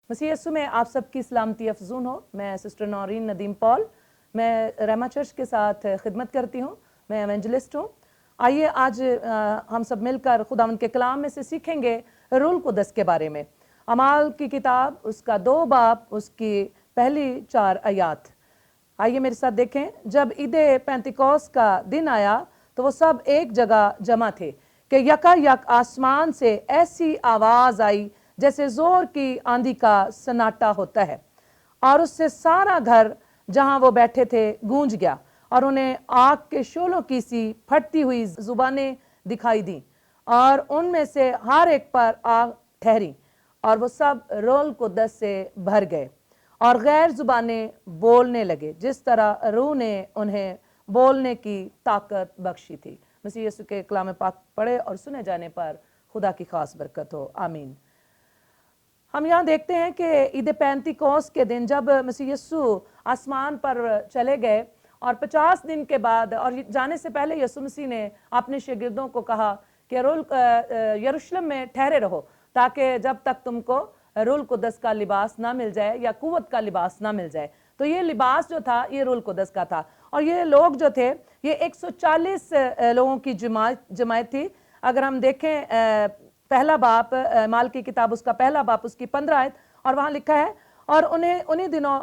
मसीह यीशु में आप सबकी सलामती अफजून हो। मैं सिस्टर नौरीन नदीम पॉल, मैं रहमा चर्च के साथ खिदमत करती हूँ, मैं एवेंजलिस्ट हूँ। आइए आज हम सब मिलकर खुदावंद के कलाम में से सीखेंगे रूहुल कुद्दस के बारे में। अमाल की किताब उसका 2 बाब उसकी पहली 4 आयात। आइए मेरे साथ देखें। जब ईद पेंतिकोस का दिन आया तो वो सब एक जगह जमा थे कि यकायक आसमान से ऐसी आवाज आई जैसे जोर की आंधी का सन्नाटा होता है, और उससे सारा घर जहां वो बैठे थे गूंज गया, और उन्हें आग के शोलों की सी फटती हुई जुबानें दिखाई दी, और उनमें से हर एक पर आग ठहरी, और वो सब रूहुल कुद्दस से भर गए और गैर जुबानें बोलने लगे जिस तरह रूह ने उन्हें बोलने की ताकत बख्शी थी। मसीह यीशु के कलाम पाक पढ़े और सुने जाने पर खुदा की खास बरकत हो, आमीन। हम यहाँ देखते हैं कि ईद पेंतिकोस के दिन जब मसीह यीशु आसमान पर चले गए और 50 दिन के बाद और जाने से पहले यीशु मसीह ने अपने शागिर्दों को कहा कि यरूशलेम में ठहरे रहो, ताकि जब तक तुमको रूहुल कुद्दस का लिबास ना मिल जाए या कुव्वत का लिबास ना मिल जाए। तो ये लिबास जो था ये रूहुल कुद्दस का था, और ये लोग जो थे ये 140 लोगों की जमात थी। अगर हम देखें पहला बाप माल की किताब उसका पहला बाप उसकी 15 आयत, और वहां लिखा है, और उन्हीं दिनों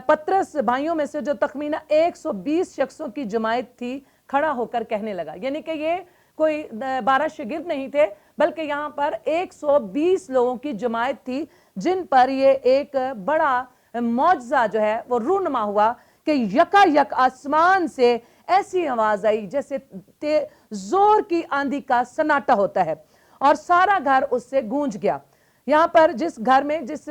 पतरस भाइयों में से जो तखमीना 120 शख्सों की जमात थी खड़ा होकर कहने लगा। यानी कि ये कोई 12 शागिर्द नहीं थे, बल्कि यहाँ पर 120 लोगों की जमात थी जिन पर ये एक बड़ा मौजज़ा जो है वो रूनुमा हुआ कि यकायक आसमान से ऐसी आवाज आई जैसे जोर की आंधी का सन्नाटा होता है, और सारा घर उससे गूंज गया। यहाँ पर जिस घर में, जिस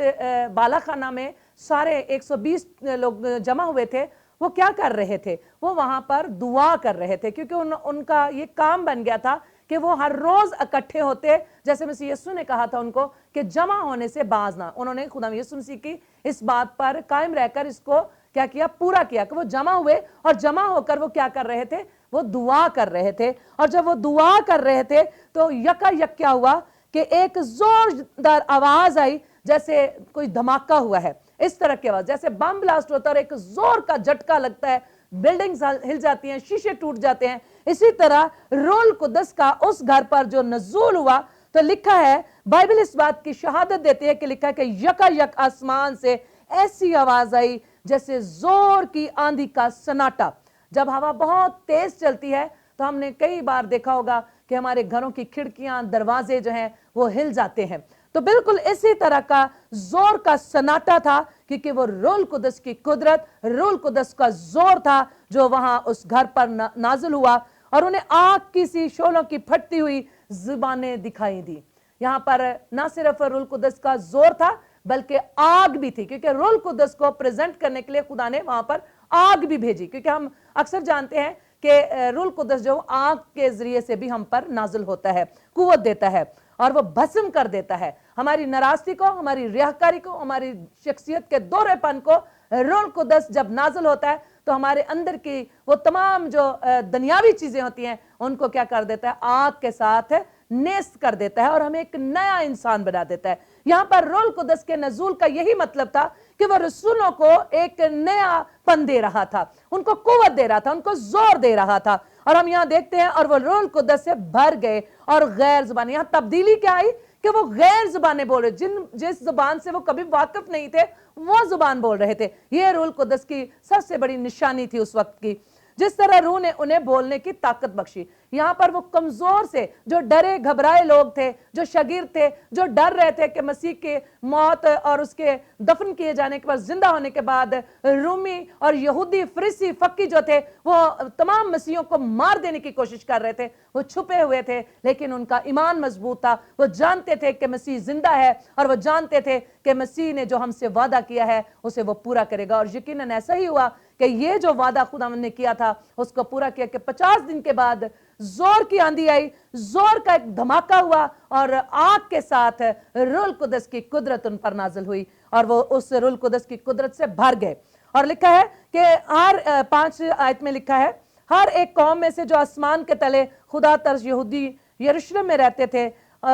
बालाखाना में सारे 120 लोग जमा हुए थे, वो क्या कर रहे थे? वो वहां पर दुआ कर रहे थे, क्योंकि उनका ये काम बन गया था कि वो हर रोज इकट्ठे होते, जैसे मसीह यीशु ने कहा था उनको कि जमा होने से बाज ना। उन्होंने खुदा यीशु मसीह की इस बात पर कायम रहकर इसको क्या किया, पूरा किया कि वो जमा हुए, और जमा होकर वो क्या कर रहे थे? वो दुआ कर रहे थे। और जब वो दुआ कर रहे थे तो यकायक क्या हुआ कि एक जोरदार आवाज आई जैसे कोई धमाका हुआ है, इस तरह की आवाज जैसे बम ब्लास्ट होता है, एक जोर का झटका लगता है, बिल्डिंग्स हिल जाती हैं, शीशे टूट जाते हैं। इसी तरह रूहुल कुद्दस का उस घर पर जो नज़ूल हुआ, तो लिखा है, बाइबल इस बात की शहादत देती है कि लिखा है कि यकायक आसमान से ऐसी आवाज आई जैसे जोर की आंधी का सन्नाटा। जब हवा बहुत तेज चलती है तो हमने कई बार देखा होगा कि हमारे घरों की खिड़कियां, दरवाजे जो हैं वो हिल जाते हैं। तो बिल्कुल इसी तरह का जोर का सन्नाटा था, क्योंकि वो रूहुल कुद्दस की कुदरत, रूहुल कुद्दस का जोर था जो वहां उस घर पर नाजिल हुआ, और उन्हें आग की सी शोलों की फटती हुई जुबानें दिखाई दी। यहाँ पर ना सिर्फ रूहुल कुद्दस का जोर था बल्कि आग भी थी, क्योंकि रूहुल कुद्दस को प्रेजेंट करने के लिए खुदा ने वहां पर आग भी भेजी, क्योंकि हम अक्सर जानते हैं कि रूहुल कुद्दस जो आग के जरिए से भी हम पर नाजिल होता है, कुव्वत देता है, और वो भस्म कर देता है हमारी नाराजगी को, हमारी रियाकारी को, हमारी शख्सियत के दोहरेपन को। रूहुल कुद्दस जब नाजिल होता है तो हमारे अंदर की वो तमाम जो दुनियावी चीजें होती हैं उनको क्या कर देता है? आग के साथ नेस्त कर देता है, और हमें एक नया इंसान बना देता है। यहाँ पर रूहुल कुद्दस के नज़ूल का यही मतलब था कि वह रसूलों को एक नयापन दे रहा था, उनको कुव्वत दे रहा था, उनको जोर दे रहा था। और हम यहाँ देखते हैं, और वो रूहुल कुद्दस से भर गए, और गैर जुबान, यहाँ तब्दीली क्या आई कि वो गैर जुबानें बोल रहे, जिस जुबान से वो कभी वाकिफ नहीं थे वो जुबान बोल रहे थे। ये रूहुल कुद्दस की सबसे बड़ी निशानी थी उस वक्त की। जिस तरह रूह ने उन्हें बोलने की ताकत बख्शी, यहाँ पर वो कमजोर से, जो डरे घबराए लोग थे, जो शागिर्द थे, जो डर रहे थे कि मसीह के मौत और उसके दफन किए जाने के बाद, जिंदा होने के बाद रूमी और यहूदी फरीसी फक्की जो थे वो तमाम मसीहों को मार देने की कोशिश कर रहे थे, वो छुपे हुए थे, लेकिन उनका ईमान मजबूत था। वो जानते थे कि मसीह जिंदा है, और वो जानते थे कि मसीह ने जो हमसे वादा किया है उसे वो पूरा करेगा। और यकीनन ऐसा ही हुआ कि ये जो वादा खुदावंद ने किया था उसको पूरा किया कि 50 दिन के बाद जोर की आंधी आई, जोर का एक धमाका हुआ, और आग के साथ रूहुल कुद्दस की कुदरत उन पर नाजिल हुई, और वो उस रूहुल कुद्दस की कुदरत से भर गए। और लिखा है कि हर 5 आयत में लिखा है, हर एक कौम में से जो आसमान के तले खुदा तरस यहूदी यरूशलेम में रहते थे,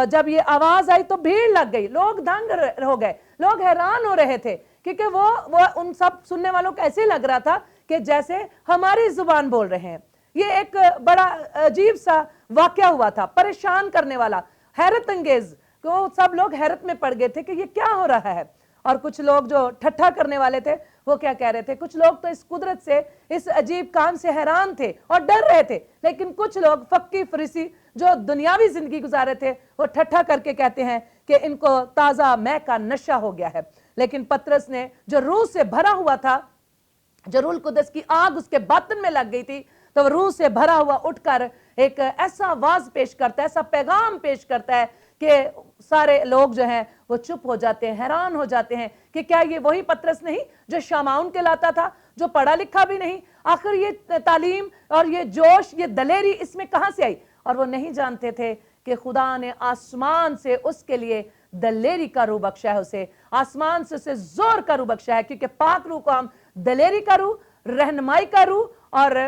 जब ये आवाज आई तो भीड़ लग गई, लोग दंग हो गए, लोग हैरान हो रहे थे, क्योंकि वो उन सब सुनने वालों को ऐसे लग रहा था कि जैसे हमारी जुबान बोल रहे हैं। ये एक बड़ा अजीब सा वाकया हुआ था, परेशान करने वाला, हैरत अंगेज। तो सब लोग हैरत में पड़ गए थे कि ये क्या हो रहा है। और कुछ लोग जो ठट्ठा करने वाले थे वो क्या कह रहे थे, कुछ लोग तो इस कुदरत से, इस अजीब काम से हैरान थे और डर रहे थे, लेकिन कुछ लोग फक्की फरीसी जो दुनियावी जिंदगी गुजारे थे वो ठट्ठा करके कहते हैं कि इनको ताजा मै का नशा हो गया है। लेकिन पतरस ने जो रूह से भरा हुआ था, जो रूह कुदस की आग उसके बातन में लग गई थी, तो रूह से भरा हुआ उठकर एक ऐसा आवाज पेश करता है, ऐसा पैगाम पेश करता है कि सारे लोग जो हैं वो चुप हो जाते हैं, हैरान हो जाते हैं कि क्या ये वही पतरस नहीं जो शामाउन कहलाता था, जो पढ़ा लिखा भी नहीं, आखिर ये तालीम और ये जोश, ये दलेरी इसमें कहां से आई। और वो नहीं जानते थे कि खुदा ने आसमान से उसके लिए दलेरी का रूह बख्शा है, उसे आसमान से उसे जोर का रूह बख्शा है, क्योंकि पाक रूह को हम दलेरी का रूह, रहनुमाई का रूह और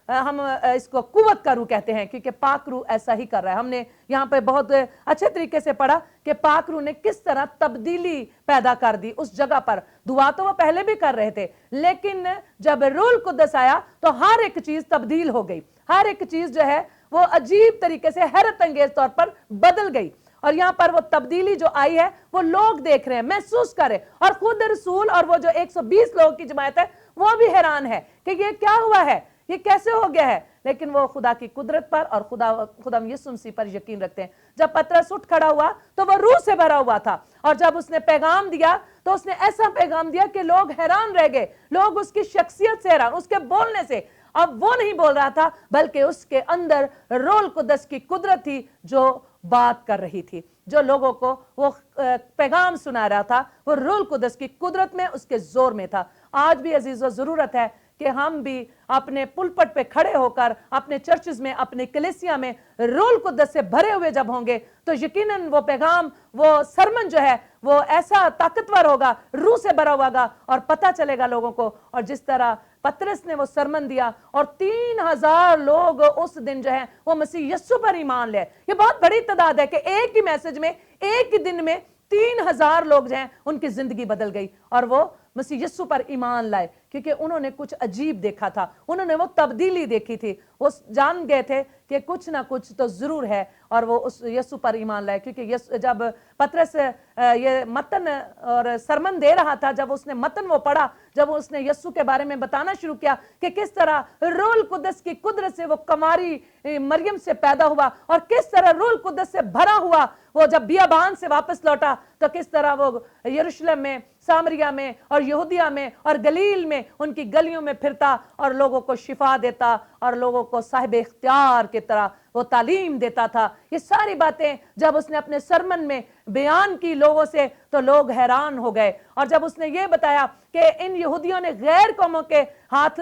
हम इसको कुव्वत का रूह कहते हैं, क्योंकि पाक रूह ऐसा ही कर रहा है। हमने यहाँ पे बहुत अच्छे तरीके से पढ़ा कि पाक रूह ने किस तरह तब्दीली पैदा कर दी उस जगह पर। दुआ तो वो पहले भी कर रहे थे, लेकिन जब रूह कुद्दस आया तो हर एक चीज तब्दील हो गई, हर एक चीज जो है वो अजीब तरीके से हैरत अंगेज तौर पर बदल गई। और यहाँ पर वो तब्दीली जो आई है वो लोग देख रहे हैं, महसूस कर रहे हैं, और खुद रसूल और वो जो 120 लोगों की जमात है वो भी हैरान है कि ये क्या हुआ है, ये कैसे हो गया है। लेकिन वो खुदा की कुदरत पर और खुदा यीशु मसीह पर यकीन रखते हैं। जब पतरस उठ खड़ा हुआ तो वो रूह से भरा हुआ था, और जब उसने पैगाम दिया तो उसने ऐसा पैगाम दिया कि लोग हैरान रह गए, लोग उसकी शख्सियत से हैरान, उसके बोलने से। अब वो नहीं बोल रहा था, बल्कि उसके अंदर रूह कुद्दस की कुदरत थी जो बात कर रही थी, जो लोगों को वो पैगाम सुना रहा था, वो रूह कुद्दस की कुदरत में, उसके जोर में था। आज भी अजीजों जरूरत है कि हम भी अपने पुलपट पे खड़े होकर अपने चर्चेस में, अपने कलीसिया में रूह कुद्दस से भरे हुए जब होंगे तो यकीनन वो पैगाम, वो सरमन जो है वो ऐसा ताकतवर होगा, रूह से भरा होगा, और पता चलेगा लोगों को। और जिस तरह पतरस ने वो सरमन दिया और 3000 लोग उस दिन जो है वो मसीह यीशु पर ईमान ले। ये बहुत बड़ी तादाद है कि एक ही मैसेज में, एक ही दिन में 3000 लोग जो हैं उनकी जिंदगी बदल गई और वो मसीह यीशु पर ईमान लाए, क्योंकि उन्होंने कुछ अजीब देखा था, उन्होंने वो तब्दीली देखी थी, वो जान गए थे कि कुछ ना कुछ तो जरूर है, और वो उस यीशु पर ईमान लाए। क्योंकि जब पतरस ये मतन और सरमन दे रहा था, जब उसने मतन वो पढ़ा, जब उसने यीशु के बारे में बताना शुरू किया कि किस तरह रूह कुद्दस की कुदरत से वो कुमारी मरियम से पैदा हुआ और किस तरह रूह कुद्दस से भरा हुआ वो जब बियाबान से वापस लौटा, तो किस तरह वो यरूशलेम में, सामरिया में और यहूदिया में और गलील में उनकी गलियों में फिरता और लोगों को शिफा देता और लोगों को साहिब इख्तियार की तरह वो तालीम देता था। ये सारी बातें जब उसने अपने सरमन में बयान की लोगों से, तो लोग हैरान हो गए। और जब उसने ये बताया कि इन यहूदियों ने गैर कौमों के हाथ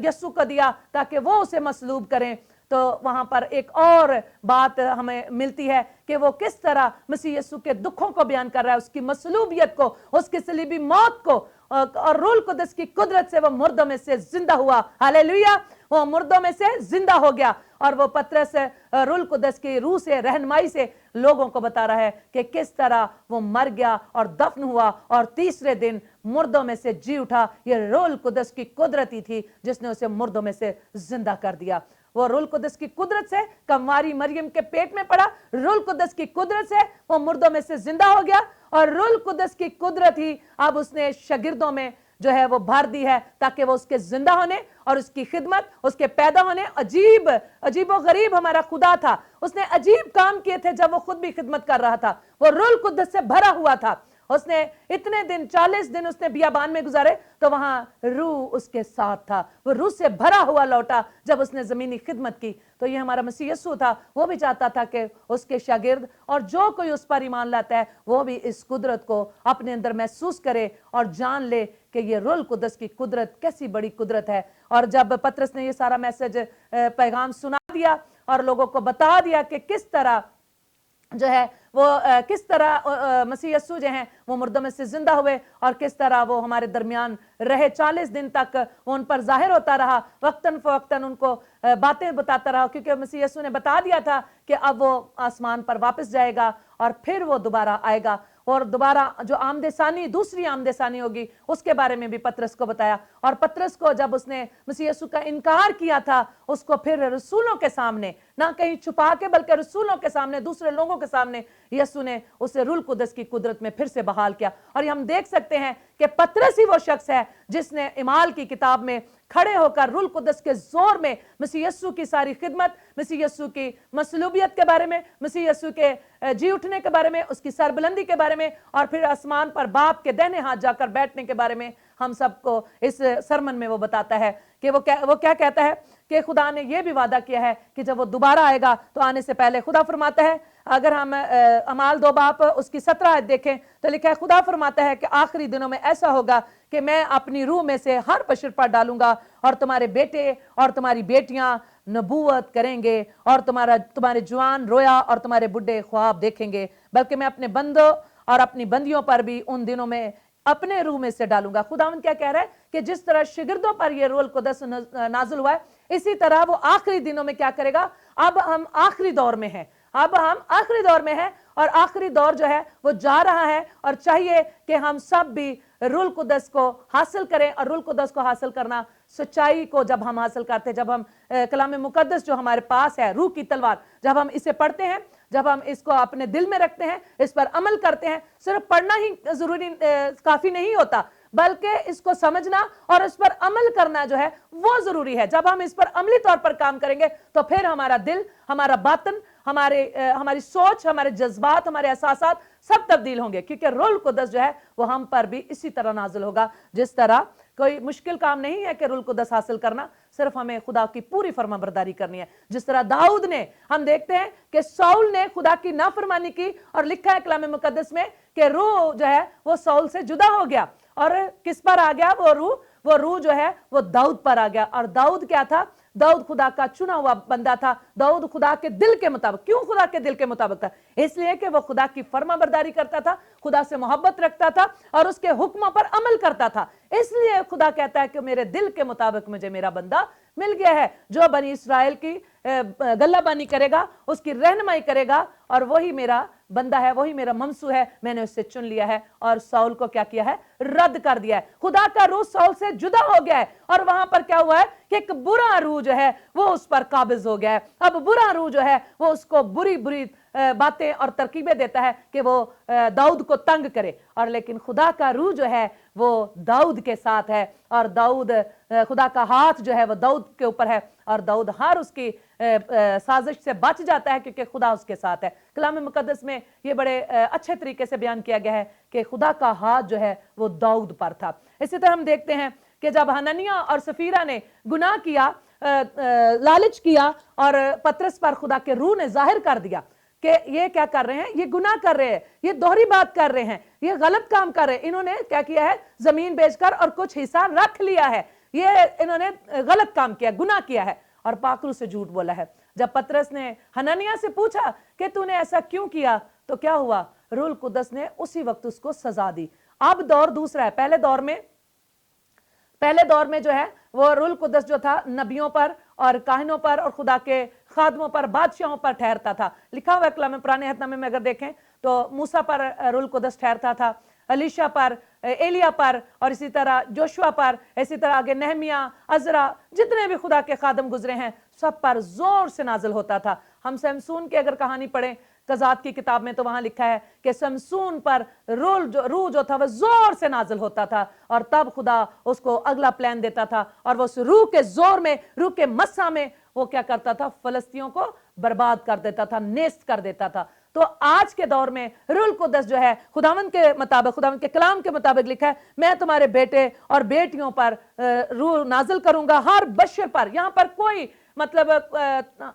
यीशु को दिया ताकि वो उसे मसलूब करें, तो वहां पर एक और बात हमें मिलती है कि वो किस तरह मसीह यीशु के दुखों को बयान कर रहा है, उसकी मसलूबियत को, उसकी सलीबी मौत को, और रूह कुद्दस की कुदरत से वो मुर्दों में से जिंदा हुआ। हालेलुया, वो मुर्दों में से जिंदा हो गया। और वो पतरस रूह कुद्दस की रूह से, रहनुमाई से लोगों को बता रहा है कि किस तरह वो मर गया और दफन हुआ और तीसरे दिन मुर्दों में से जी उठा। ये रूह कुद्दस की कुदरत ही थी जिसने उसे मुर्दों में से जिंदा कर दिया। वो रूह कुद्दस की कुदरत से कमवारी मरियम के पेट में पड़ा, रूह कुद्दस की कुदरत से वो मुर्दों में से जिंदा हो गया, और रूह कुद्दस की कुदरत ही अब उसने शागिर्दों में जो है वो भर दी है, ताकि वो उसके जिंदा होने और उसकी खिदमत, उसके पैदा होने। अजीबो गरीब हमारा खुदा था, उसने अजीब काम किए थे जब वो खुद भी खिदमत कर रहा था। वो रूह कुद्दस से भरा हुआ था। उसने इतने दिन, 40 दिन उसने बियाबान में गुजारे, तो वहां रूह उसके साथ था। वो रूह से भरा हुआ लौटा जब उसने जमीनी खिदमत की। तो ये हमारा मसीह यीशु था, वो भी चाहता था कि उसके शागिर्द और जो कोई उस पर ईमान लाता है वो भी इस कुदरत को अपने अंदर महसूस करे और जान ले कि ये रूह कुद्दस की कुदरत कैसी बड़ी कुदरत है। और जब पतरस ने ये सारा मैसेज, पैगाम सुना दिया और लोगों को बता दिया कि किस तरह जो है वो किस तरह मसीह यीशु जो हैं वो मुर्दों में से जिंदा हुए और किस तरह वो हमारे दरमियान रहे। 40 दिन तक वो उन पर जाहिर होता रहा, वक्तन फवक्तन उनको बातें बताता रहा, क्योंकि मसीह यीशु ने बता दिया था कि अब वो आसमान पर वापस जाएगा और फिर वो दोबारा आएगा और दोबारा जो आमदेसानी, दूसरी आमदेसानी होगी, उसके बारे में भी पतरस को बताया। और पतरस को जब उसने मसीह यीशु का इनकार किया था, उसको फिर रसूलों के सामने, ना कहीं छुपा के बल्कि रसूलों के सामने, दूसरे लोगों के सामने यीशु ने उसे रूह कुदस की कुदरत में फिर से बहाल किया। और हम देख सकते हैं कि पतरस ही वो शख्स है जिसने इमाल की किताब में खड़े होकर रूह कुदस के जोर में मसीह यीशु की सारी खिदमत, मसीह यीशु की मसलूबियत के बारे में, मसीह यीशु के जी उठने के बारे में, उसकी सरबुलंदी के बारे में और फिर आसमान पर बाप के दाहिने हाथ जाकर बैठने के बारे में हम सबको इस सरमन में वो बताता है कि वो क्या कहता है कि खुदा ने ये भी वादा किया है कि जब वो दोबारा आएगा तो आने से पहले खुदा फरमाता है, अगर हम अमाल 2 बाब उसकी 17 आयत देखें तो लिखा है, खुदा फरमाता है कि आखिरी दिनों में ऐसा होगा कि मैं अपनी रूह में से हर बशर पर डालूंगा और तुम्हारे बेटे और तुम्हारी बेटियां नबूवत करेंगे और तुम्हारे जवान रोया और तुम्हारे बुढ़े ख्वाब देखेंगे, बल्कि मैं अपने बंदों और अपनी बंदियों पर भी उन दिनों में अपने रूह में से डालूंगा। खुदावंद क्या कह रहा है कि जिस तरह शिगिर्दों पर ये रूह कुदस नाज़िल हुआ है, इसी तरह वो आखिरी दिनों में क्या करेगा। अब हम आखिरी दौर में हैं, अब हम आखिरी दौर में हैं और आखिरी दौर जो है वो जा रहा है और चाहिए कि हम सब भी रूह कुदस को हासिल करें। और रूह कुदस को हासिल करना, सच्चाई को जब हम हासिल करते हैं, जब हम कलाम मुकद्दस जो हमारे पास है, रूह की तलवार, जब हम इसे पढ़ते हैं, जब हम इसको अपने दिल में रखते हैं, इस पर अमल करते हैं, सिर्फ पढ़ना ही जरूरी काफी नहीं होता, बल्कि इसको समझना और इस पर अमल करना जो है वो जरूरी है। जब हम इस पर अमली तौर पर काम करेंगे तो फिर हमारा दिल, हमारा बातन, हमारी सोच, हमारे जज्बात, हमारे एहसासात सब तब्दील होंगे, क्योंकि रूह कुदस जो है वो हम पर भी इसी तरह नाजिल होगा। जिस तरह कोई मुश्किल काम नहीं है कि रूह कुदस हासिल करना, सिर्फ हमें खुदा की पूरी फरमाबरदारी करनी है। जिस तरह दाऊद ने, हम देखते हैं कि साउल ने खुदा की नाफरमानी की और लिखा है कलाम मुकद्दस में कि रूह जो है वो साउल से जुदा हो गया और किस पर आ गया वो रूह जो है वो दाऊद पर आ गया। और दाऊद क्या था? दाऊद खुदा का चुना हुआ बंदा था। दाऊद खुदा के दिल के मुताबिक, क्यों खुदा के दिल के मुताबिक था? इसलिए कि वो खुदा की फरमाबरदारी करता था, खुदा से मोहब्बत रखता था और उसके हुक्मों पर अमल करता था। इसलिए खुदा कहता है कि मेरे दिल के मुताबिक मुझे मेरा बंदा मिल गया है, जो बनी इस्राएल की गल्लाबानी करेगा, उसकी रहनुमाई करेगा, और वही मेरा बंदा है, वही मेरा ममसू है, मैंने उससे चुन लिया है। और साउल को क्या किया है? रद्द कर दिया है। खुदा का रूह साउल से जुदा हो गया है और वहां पर क्या हुआ है कि एक बुरा रूह जो है वो उस पर काबिज हो गया है। अब बुरा रूह जो है वो उसको बुरी बुरी बातें और तरकीबें देता है कि वो दाऊद को तंग करे, और लेकिन खुदा का रूह जो है वो दाऊद के साथ है और दाऊद, खुदा का हाथ जो है वो दाऊद के ऊपर है और दाऊद हर उसकी साजिश से बच जाता है क्योंकि खुदा उसके साथ है। कलाम मुकद्दस में ये बड़े अच्छे तरीके से बयान किया गया है कि खुदा का हाथ जो है वो दाऊद पर था। इसी तरह हम देखते हैं कि जब हननिया और सफीरा ने गुनाह किया, लालच किया और पतरस पर खुदा के रूह ने जाहिर कर दिया कि ये क्या कर रहे हैं, ये गुनाह कर रहे हैं, ये दोहरी बात कर रहे हैं, ये गलत काम कर रहे हैं। इन्होंने क्या किया है? जमीन बेचकर और कुछ हिस्सा रख लिया है, ये इन्होंने गलत काम किया, गुनाह किया है और पाकरू से झूठ बोला है। जब पतरस ने हननिया से पूछा कि तूने ऐसा क्यों किया, तो क्या हुआ? रूह कुदस ने उसी वक्त उसको सजा दी। अब दौर दूसरा है। पहले दौर में जो है वो रूह कुदस जो था नबियों पर और काहिनों पर और खुदा के खादमों पर, बादशाहों पर ठहरता था। लिखा हुआ है कलाम पुराने अहदनामे में अगर देखें तो मूसा पर रूह कुदस ठहरता था, अलीशा पर, एलिया पर, और इसी तरह जोशुआ पर, इसी तरह आगे नहमिया, अजरा, जितने भी खुदा के खादम गुजरे हैं सब पर जोर से नाजिल होता था। हम शमसून की अगर कहानी पढ़ें कज़ात की किताब में तो वहां लिखा है कि शमसून पर रूह जो था वह जोर से नाजिल होता था और तब खुदा उसको अगला प्लान देता था और वो उस रूह के जोर में, रूह के मस्सा में वो क्या करता था? फलस्तियों को बर्बाद कर देता था, नेस्त कर देता था। तो आज के दौर में रूह कुदस जो है खुदावंद के मुताबिक, खुदावंद के कलाम के मुताबिक लिखा है, मैं तुम्हारे बेटे और बेटियों पर रूह नाजिल करूंगा, हर बशर पर। यहां पर कोई मतलब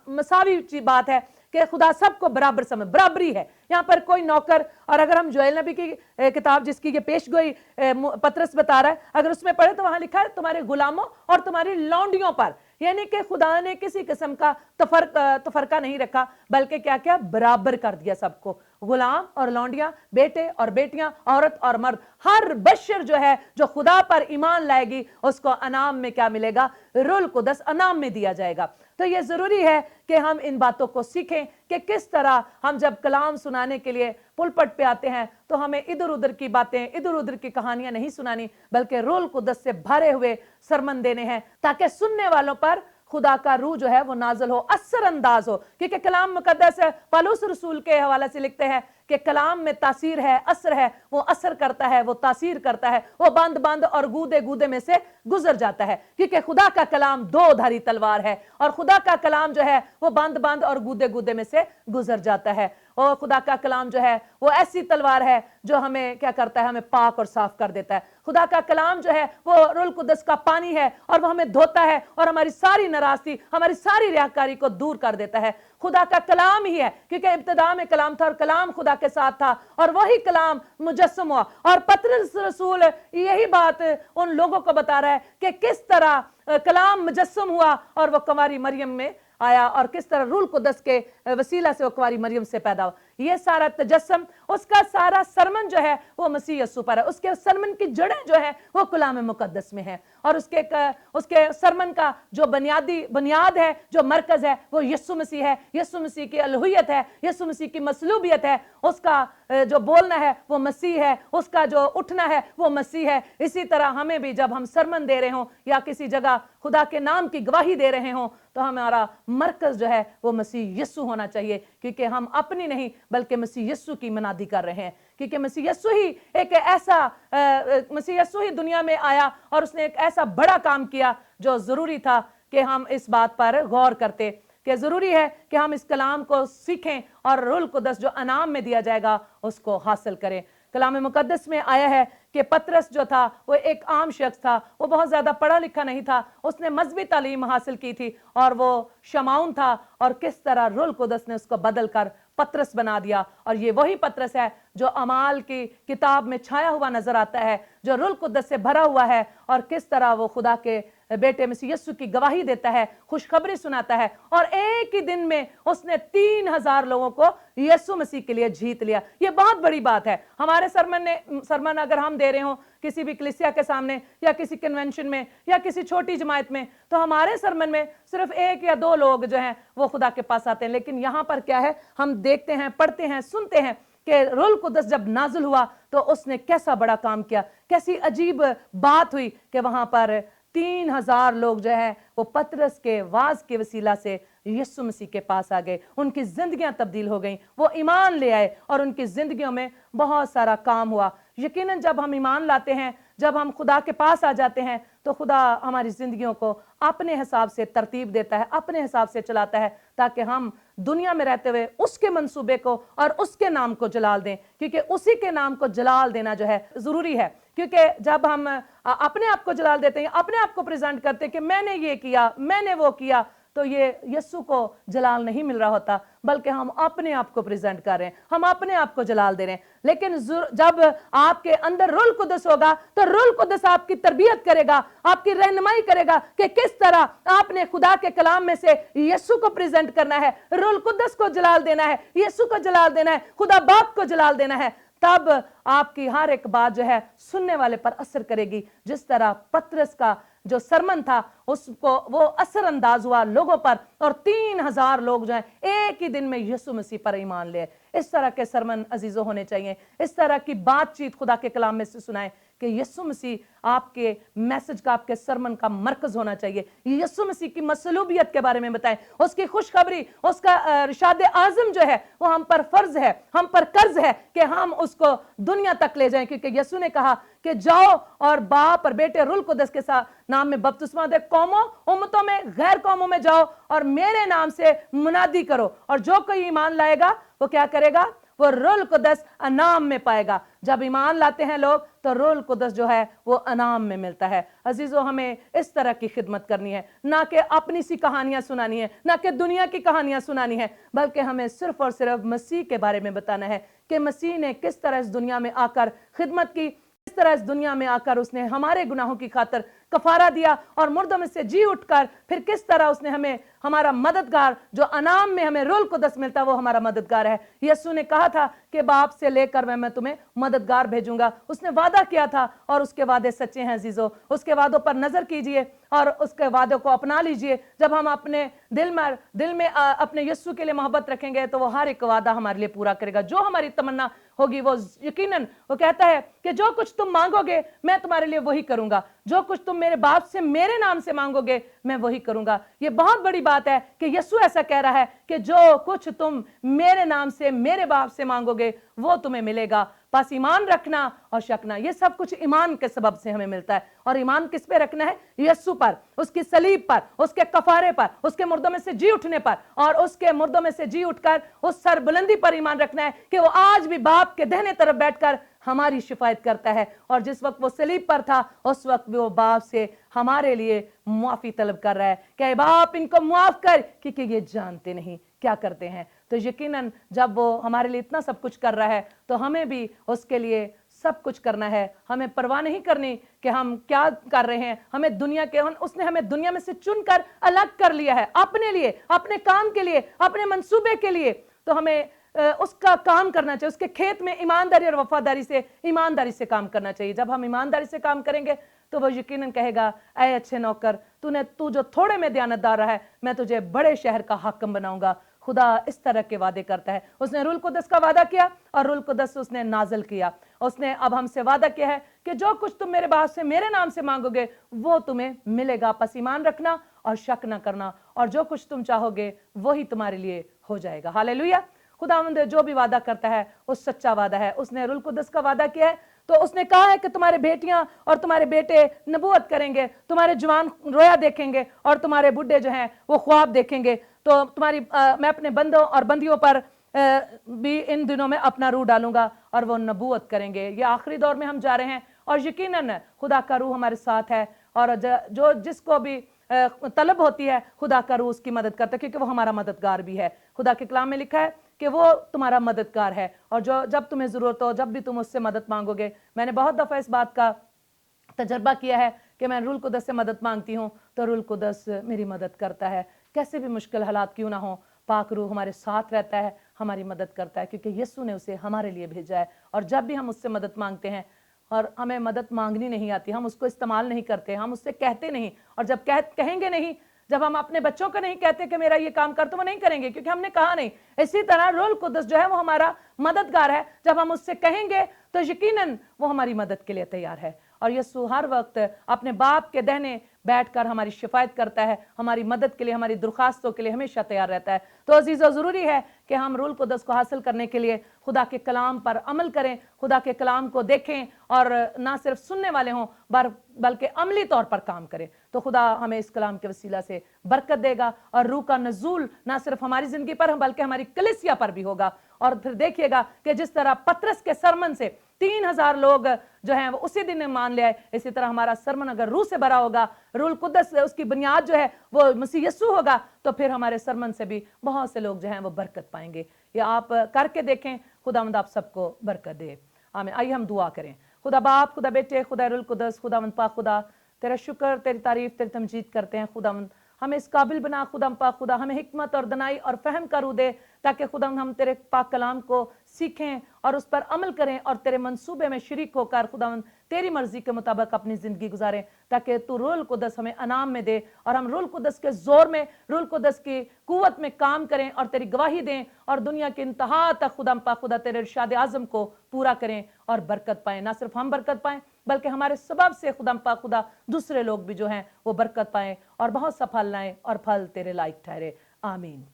मसावी बात है कि खुदा सबको बराबर समझ, बराबरी है, यहाँ पर कोई नौकर। और अगर हम जोएल नबी की किताब जिसकी ये पेशगोई पतरस बता रहा है, अगर उसमें पढ़े तो वहां लिखा है तुम्हारे गुलामों और तुम्हारी लौंडियों पर, यानी कि खुदा ने किसी किस्म का तफरका नहीं रखा, बल्कि क्या क्या बराबर कर दिया सबको, गुलाम और लौंडियां, बेटे और बेटियां, औरत और मर्द, हर बशर जो है जो खुदा पर ईमान लाएगी उसको अनाम में क्या मिलेगा, रुल कुदस अनाम में दिया जाएगा। तो ये जरूरी है कि हम इन बातों को सीखें कि किस तरह हम जब कलाम सुनाने के लिए पुलपट पे आते हैं तो हमें इधर उधर की बातें, इधर उधर की कहानियां नहीं सुनानी, बल्कि रूह कुदस से भरे हुए सरमन देने हैं, ताकि सुनने वालों पर खुदा का रूह जो है वो नाजल हो, असर अंदाज हो। क्योंकि कलाम मुकद्दस पौलुस रसूल के हवाले से लिखते हैं कि कलाम में तासीर है, असर है, वो असर करता है, वो तासीर करता है, वो बंद बंद और गूदे गूदे में से गुजर जाता है। क्योंकि खुदा का कलाम दो धारी तलवार है और खुदा का कलाम जो है वो बंद बंद और गूदे गूदे में से गुजर जाता है। और खुदा का कलाम जो है वो ऐसी तलवार है जो हमें क्या करता है, हमें पाक और साफ कर देता है। खुदा का कलाम जो है वो रूह कुदस का पानी है और वो हमें धोता है और हमारी सारी नाराजगी, हमारी सारी रियाकारी को दूर कर देता है। खुदा का कलाम ही है, क्योंकि इब्तिदा में कलाम था और कलाम खुदा के साथ था और वही कलाम मुजस्सम हुआ। और पतरस रसूल यही बात उन लोगों को बता रहा है कि किस तरह कलाम मुजस्सम हुआ और वो कुंवारी मरियम में आया और किस तरह रूह कुदस के वसीला से वो कुंवारी मरियम से पैदा हुआ। ये सारा तजस्सम, उसका सारा सरमन जो है वो मसीह यीशु पर है। उसके सरमन की जड़ें जो है वो कलाम मुकद्दस में है और उसके सरमन का जो बुनियाद है, जो मरकज है, वो यीशु मसीह है। यीशु मसीह की अलुहियत है, यीशु मसीह की मसलूबियत है, उसका जो बोलना है वो मसीह है, उसका जो उठना है वो मसीह है। इसी तरह हमें भी जब हम सरमन दे रहे हों या किसी जगह खुदा के नाम की गवाही दे रहे हों तो हमारा मरकज जो है वो मसीह यीशु होना चाहिए, क्योंकि हम अपनी नहीं बल्कि मसीह यीशु की मनादी कर रहे हैं। क्योंकि मसीह यीशु ही मसीह यीशु ही दुनिया में आया और उसने एक ऐसा बड़ा काम किया जो जरूरी था कि हम इस बात पर गौर करते कि जरूरी है कि हम इस कलाम को सीखें और रूह कुदस जो अनाम में दिया जाएगा उसको हासिल करें। कलाम मुकद्दस में आया है कि पतरस जो था वो एक आम शख्स था, वो बहुत ज्यादा पढ़ा लिखा नहीं था, उसने मजहबी तालीम हासिल की थी और वो शमाउन था, और किस तरह रूह कुदस ने उसको बदल कर पतरस बना दिया। और ये वही पतरस है जो अमाल की किताब में छाया हुआ नजर आता है, जो रूह कुदस से भरा हुआ है और किस तरह वो खुदा के बेटे मसीह यीशु की गवाही देता है, खुशखबरी सुनाता है। और एक ही दिन में उसने 3000 लोगों को यीशु मसीह के लिए जीत लिया। ये बहुत बड़ी बात है। हमारे सरमन अगर हम दे रहे हो किसी भी कलीसिया के सामने या किसी कन्वेंशन में या किसी छोटी जमात में, तो हमारे सरमन में सिर्फ 1 या 2 लोग जो हैं वो खुदा के पास आते हैं। लेकिन यहाँ पर क्या है, हम देखते हैं, पढ़ते हैं, सुनते हैं कि रूह कुदस जब नाज़िल हुआ तो उसने कैसा बड़ा काम किया, कैसी अजीब बात हुई कि वहां पर 3000 लोग जो है वो पतरस के वाज के वसीला से यीशु मसीह के पास आ गए। उनकी जिंदगियां तब्दील हो गईं, वो ईमान ले आए और उनकी जिंदगियों में बहुत सारा काम हुआ। यकीनन जब हम ईमान लाते हैं, जब हम खुदा के पास आ जाते हैं तो खुदा हमारी जिंदगियों को अपने हिसाब से तरतीब देता है, अपने हिसाब से चलाता है, ताकि हम दुनिया में रहते हुए उसके मंसूबे को और उसके नाम को जलाल दें। क्योंकि उसी के नाम को जलाल देना जो है जरूरी है। क्योंकि जब हम अपने आप को जलाल देते हैं, अपने आप को प्रेजेंट करते हैं कि मैंने ये किया, मैंने वो किया, तो ये यीशु को जलाल नहीं मिल रहा होता, बल्कि हम अपने आप को प्रेजेंट कर रहे हैं, हम अपने आप को जलाल दे रहे हैं। लेकिन जब आपके अंदर रूह कुदस होगा तो रूह कुदस आपकी तरबियत करेगा, आपकी रहनुमाई करेगा कि किस तरह आपने खुदा के कलाम में से यीशु को प्रेजेंट करना है, रूह कुदस को जलाल देना है, यीशु को जलाल देना है, खुदा बाप को जलाल देना है। तब आपकी हर एक बात जो है सुनने वाले पर असर करेगी। जिस तरह पतरस का जो सरमन था उसको वो असर अंदाज हुआ लोगों पर और 3000 लोग जो हैं एक ही दिन में यीशु मसीह पर ईमान ले। इस तरह के सरमन अजीजों होने चाहिए, इस तरह की बातचीत खुदा के कलाम में से सुनाएं कि यीशु मसीह आपके मैसेज का, आपके सरमन का मरकज होना चाहिए। यीशु मसीह की मसलूबियत के बारे में बताएं, उसकी खुशखबरी, उसका इरशाद आज़म जो है वो हम पर फर्ज है, हम पर कर्ज है कि हम उसको दुनिया तक ले जाएं। क्योंकि यीशु ने कहा कि जाओ और बाप और बेटे रूह कुदस के साथ नाम में बपतिस्मा दे, कौमों उम्मतों में गैर कौमों में जाओ और मेरे नाम से मुनादी करो, और जो कोई ईमान लाएगा वो क्या करेगा, वो रूह कुदस अनाम में पाएगा। जब ईमान लाते हैं लोग तो रूह कुदस जो है वो अनाम में मिलता है। अजीजों, हमें इस तरह की खिदमत करनी है, ना कि अपनी सी कहानियां सुनानी है, ना कि दुनिया की कहानियां सुनानी है, बल्कि हमें सिर्फ और सिर्फ मसीह के बारे में बताना है कि मसीह ने किस तरह इस दुनिया में आकर खिदमत की, किस किस तरह इस दुनिया में आकर उसने हमारे गुनाहों की खातिर कफारा दिया और मुर्दों में से जी उठकर फिर किस तरह उसने हमें हमारा मददगार जो अनाम में हमें रूह कुदस मिलता है वो हमारा मददगार है। यीशु ने कहा था कि बाप से लेकर मैं तुम्हें मददगार भेजूंगा। उसने वादा किया था और उसके वादे सच्चे हैं अजीजों। उसके वादों पर नजर कीजिए और उसके वादों को अपना लीजिए। जब हम अपने दिल में अपने यीशु के लिए मोहब्बत रखेंगे तो वो हर एक वादा हमारे लिए पूरा करेगा। जो हमारी तमन्ना होगी वो यकीनन वो कहता है कि जो कुछ तुम मांगोगे मैं तुम्हारे लिए वही करूंगा। जो कुछ तुम मेरे बाप से मेरे नाम से मांगोगे मैं वही करूंगा। ये बहुत बड़ी बात है कि यीशु ऐसा कह रहा है कि जो कुछ तुम मेरे नाम से मेरे बाप से मांगोगे वो तुम्हें मिलेगा। बस ईमान रखना और शकना, ये सब कुछ ईमान के सबब से हमें मिलता है। और ईमान किस पे रखना है? यीशु पर, उसकी सलीब पर, उसके कफारे पर, उसके मुर्दों में से जी उठने पर। और उसके मुर्दों में से जी उठकर उस सरबुलंदी पर ईमान रखना है कि वो आज भी बाप के दाहिने तरफ बैठकर हमारी शिफायत करता है। और जिस वक्त वो सलीब पर था उस वक्त भी वो बाप से हमारे लिए मुआफी तलब कर रहा है कि बाप इनको मुआफ कर क्योंकि ये जानते नहीं क्या करते हैं। तो यकीनन जब वो हमारे लिए इतना सब कुछ कर रहा है तो हमें भी उसके लिए सब कुछ करना है। हमें परवाह नहीं करनी कि हम क्या कर रहे हैं। हमें दुनिया के उसने हमें दुनिया में से चुनकर अलग कर लिया है अपने लिए, अपने काम के लिए, अपने मंसूबे के लिए। तो हमें उसका काम करना चाहिए। उसके खेत में ईमानदारी और ईमानदारी से काम करना चाहिए। जब हम ईमानदारी से काम करेंगे तो वो यकीनन कहेगा, ऐ अच्छे नौकर, तू जो थोड़े में दयानतदार रहा है मैं तुझे बड़े शहर का हाकिम बनाऊंगा। खुदा इस तरह के वादे करता है। उसने रूल कुदस का वादा किया और रूल कुदस उसने नाज़िल किया। उसने अब हमसे वादा किया है कि जो कुछ तुम मेरे बाप से मेरे नाम से मांगोगे वो तुम्हें मिलेगा। बस ईमान रखना और शक न करना और जो कुछ तुम चाहोगे वही तुम्हारे लिए हो जाएगा। हालेलुया। खुदावंद जो भी वादा करता है वो सच्चा वादा है। उसने रूल कुदस का वादा किया है तो उसने कहा है कि तुम्हारे बेटियां और तुम्हारे बेटे नबूवत करेंगे, तुम्हारे जवान रोया देखेंगे और तुम्हारे बुढ़े जो हैं वो ख्वाब देखेंगे। तो मैं अपने बंदों और बंदियों पर भी इन दिनों में अपना रूह डालूंगा और वो नबूवत करेंगे। ये आखिरी दौर में हम जा रहे हैं और यकीनन खुदा का रूह हमारे साथ है और जो जिसको भी तलब होती है खुदा का रूह उसकी मदद करता है क्योंकि वो हमारा मददगार भी है। खुदा के कलाम में लिखा है कि वो तुम्हारा मददगार है और जब तुम्हें ज़रूरत हो, जब भी तुम उससे मदद मांगोगे। मैंने बहुत दफ़ा इस बात का तजर्बा किया है कि मैं रूल कुदस से मदद मांगती हूँ तो रूल कुदस मेरी मदद करता है। कैसे भी मुश्किल हालात क्यों ना हो, पाक रूह हमारे साथ रहता है, हमारी मदद करता है क्योंकि यीशु ने उसे हमारे लिए भेजा है। और जब भी हम उससे मदद मांगते हैं और हमें मदद मांगनी नहीं आती, हम उसको इस्तेमाल नहीं करते, हम उससे कहते नहीं। और जब कहेंगे नहीं, जब हम अपने बच्चों को नहीं कहते कि मेरा ये काम कर, तो वो नहीं करेंगे क्योंकि हमने कहा नहीं। इसी तरह रूल कुदस जो है वो हमारा मददगार है। जब हम उससे कहेंगे तो यकीनन वो हमारी मदद के लिए तैयार है। और यीशु हर वक्त अपने बाप के दाहिने बैठकर हमारी शिफायत करता है, हमारी मदद के लिए, हमारी दरख्वास्तों के लिए हमेशा तैयार रहता है। तो अजीज़ों, ज़रूरी है कि हम रूल कुदस को हासिल करने के लिए खुदा के कलाम पर अमल करें, खुदा के कलाम को देखें और ना सिर्फ सुनने वाले हों बल्कि अमली तौर पर काम करें। तो खुदा हमें इस कलाम के वसीला से बरकत देगा और रूह का नज़ूल ना सिर्फ हमारी ज़िंदगी पर बल्कि हमारी कलीसिया पर भी होगा। और फिर देखिएगा कि जिस तरह पतरस के सरमन से 3000 लोग जो हैं वो उसी दिन मान ले आए, इसी तरह हमारा सरमन अगर रूह से भरा होगा, रूल कुदस से उसकी बुनियाद जो है वो मसीह यीशु होगा, तो फिर हमारे सरमन से भी बहुत से लोग जो हैं वो बरकत पाएंगे। ये आप करके देखें। खुदावंद आप सबको बरकत दे। आमीन। आइए हम दुआ करें। खुदा बाप, खुदा बेटे, खुदा रूल कुदस, खुदावंद पाक खुदा, तेरा शुक्र, तेरी तारीफ, तेरी तमजीद करते हैं। खुदावंद हमें इस काबिल बना खुदाम पाक खुदा, हमें हिकमत और दनाई और फहम का रूह दे ताकि खुदाम हम तेरे पाक कलाम को सीखें और उस पर अमल करें और तेरे मंसूबे में शरीक होकर खुदाम तेरी मर्जी के मुताबिक अपनी ज़िंदगी गुजारें, ताकि तू रूल कुदस हमें अनाम में दे और हम रूल कुदस के ज़ोर में, रूल कुदस की कुव्वत में काम करें और तेरी गवाही दें और दुनिया के इंतहा तक खुदाम पाक खुदा तेरे इरशाद आज़म को पूरा करें और बरकत पाएँ। ना सिर्फ हम बरकत पाएँ बल्कि हमारे सबब से खुदाम पाक खुदा दूसरे लोग भी जो हैं वो बरकत पाएँ और बहुत सा फल लाएँ और फल तेरे लायक ठहरे। आमीन।